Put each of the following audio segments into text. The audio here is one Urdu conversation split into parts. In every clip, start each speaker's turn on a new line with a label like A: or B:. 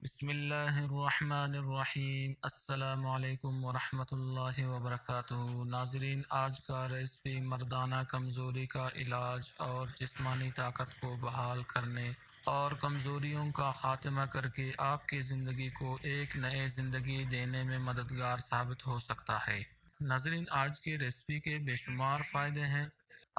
A: بسم اللہ الرحمن الرحیم۔ السلام علیکم ورحمۃ اللہ وبرکاتہ۔ ناظرین، آج کا ریسپی مردانہ کمزوری کا علاج اور جسمانی طاقت کو بحال کرنے اور کمزوریوں کا خاتمہ کر کے آپ کی زندگی کو ایک نئے زندگی دینے میں مددگار ثابت ہو سکتا ہے۔ ناظرین، آج کی ریسپی کے بے شمار فائدے ہیں۔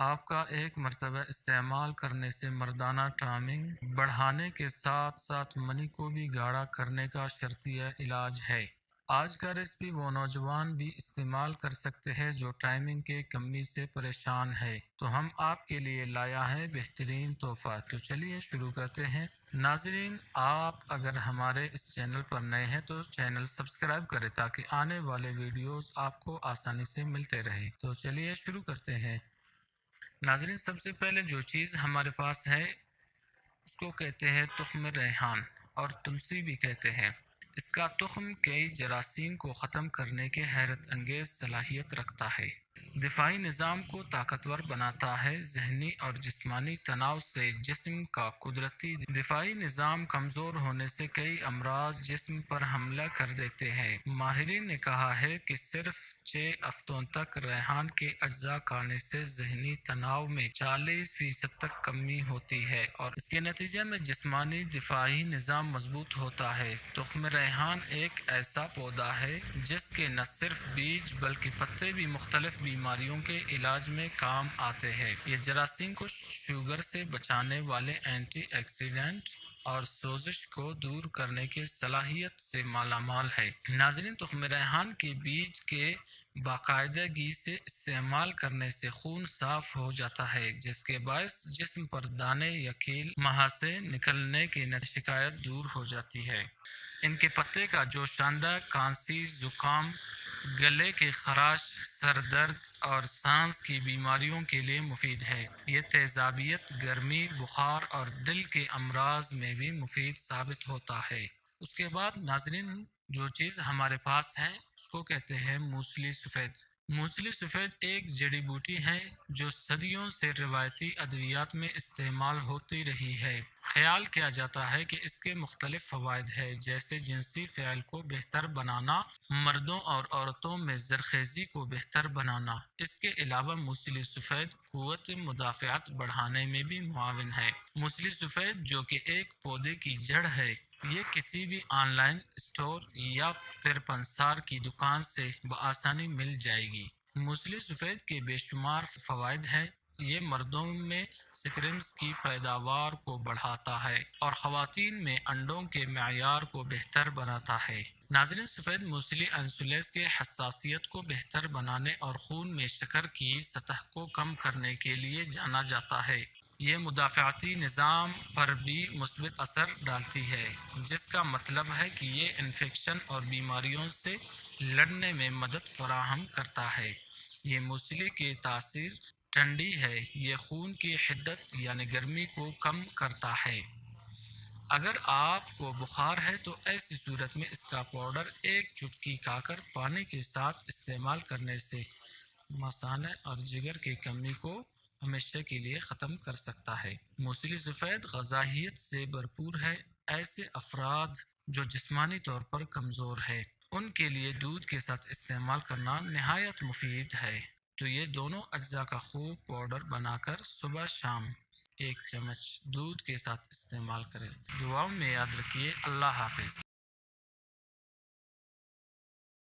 A: آپ کا ایک مرتبہ استعمال کرنے سے مردانہ ٹائمنگ بڑھانے کے ساتھ ساتھ منی کو بھی گاڑھا کرنے کا شرطیہ علاج ہے۔ آج کا ریسپی وہ نوجوان بھی استعمال کر سکتے ہیں جو ٹائمنگ کے کمی سے پریشان ہے، تو ہم آپ کے لیے لایا ہے بہترین تحفہ۔ تو چلیے شروع کرتے ہیں۔ ناظرین، آپ اگر ہمارے اس چینل پر نئے ہیں تو چینل سبسکرائب کریں تاکہ آنے والے ویڈیوز آپ کو آسانی سے ملتے رہیں۔ تو چلیے شروع کرتے ہیں۔ ناظرین، سب سے پہلے جو چیز ہمارے پاس ہے اس کو کہتے ہیں تخم ریحان، اور تلسی بھی کہتے ہیں۔ اس کا تخم کئی جراثیم کو ختم کرنے کے حیرت انگیز صلاحیت رکھتا ہے، دفاعی نظام کو طاقتور بناتا ہے، ذہنی اور جسمانی تناؤ سے جسم کا قدرتی دفاعی نظام کمزور ہونے سے کئی امراض جسم پر حملہ کر دیتے ہیں۔ ماہرین نے کہا ہے کہ صرف 6 ہفتوں تک ریحان کے اجزاء کھانے سے ذہنی تناؤ میں 40% تک کمی ہوتی ہے اور اس کے نتیجے میں جسمانی دفاعی نظام مضبوط ہوتا ہے۔ تخم ریحان ایک ایسا پودا ہے جس کے نہ صرف بیج بلکہ پتے بھی مختلف بیماریوں کے علاج میں کام آتے ہیں۔ یہ جراثیم کو شوگر سے بچانے والے اینٹی آکسیڈنٹ اور سوزش کو دور کرنے کی صلاحیت سے مالا مال ہے۔ ناظرین، تخم ریحان کے بیج کے باقاعدگی سے استعمال کرنے سے خون صاف ہو جاتا ہے، جس کے باعث جسم پر دانے یا کیل مہاسے نکلنے کی شکایت دور ہو جاتی ہے۔ ان کے پتے کا جو شاندار کھانسی، زکام، گلے کی خراش، سر درد اور سانس کی بیماریوں کے لیے مفید ہے۔ یہ تیزابیت، گرمی، بخار اور دل کے امراض میں بھی مفید ثابت ہوتا ہے۔ اس کے بعد ناظرین، جو چیز ہمارے پاس ہے اس کو کہتے ہیں موسلی سفید۔ موسلی سفید ایک جڑی بوٹی ہے جو صدیوں سے روایتی ادویات میں استعمال ہوتی رہی ہے۔ خیال کیا جاتا ہے کہ اس کے مختلف فوائد ہیں، جیسے جنسی فعل کو بہتر بنانا، مردوں اور عورتوں میں زرخیزی کو بہتر بنانا۔ اس کے علاوہ موسلی سفید قوت مدافعت بڑھانے میں بھی معاون ہے۔ موسلی سفید جو کہ ایک پودے کی جڑ ہے، یہ کسی بھی آن لائن اسٹور یا پھر پنسار کی دکان سے بآسانی مل جائے گی۔ موسلی سفید کے بے شمار فوائد ہیں۔ یہ مردوں میں سپرمز کی پیداوار کو بڑھاتا ہے اور خواتین میں انڈوں کے معیار کو بہتر بناتا ہے۔ ناظرین، سفید موسلی انسولین کی حساسیت کو بہتر بنانے اور خون میں شکر کی سطح کو کم کرنے کے لیے جانا جاتا ہے۔ یہ مدافعتی نظام پر بھی مثبت اثر ڈالتی ہے، جس کا مطلب ہے کہ یہ انفیکشن اور بیماریوں سے لڑنے میں مدد فراہم کرتا ہے۔ یہ موسلی کی تاثیر ٹھنڈی ہے، یہ خون کی حدت یعنی گرمی کو کم کرتا ہے۔ اگر آپ کو بخار ہے تو ایسی صورت میں اس کا پاؤڈر ایک چٹکی کھا کر پانی کے ساتھ استعمال کرنے سے مثانے اور جگر کی کمی کو ہمیشہ کے لیے ختم کر سکتا ہے۔ موسلی سفید غذائیت سے بھرپور ہے۔ ایسے افراد جو جسمانی طور پر کمزور ہے، ان کے لیے دودھ کے ساتھ استعمال کرنا نہایت مفید ہے۔ تو یہ دونوں اجزاء کا خوب پاؤڈر بنا کر صبح شام 1 چمچ دودھ کے ساتھ استعمال کریں۔ دعاؤں میں یاد رکھیے۔ اللہ حافظ۔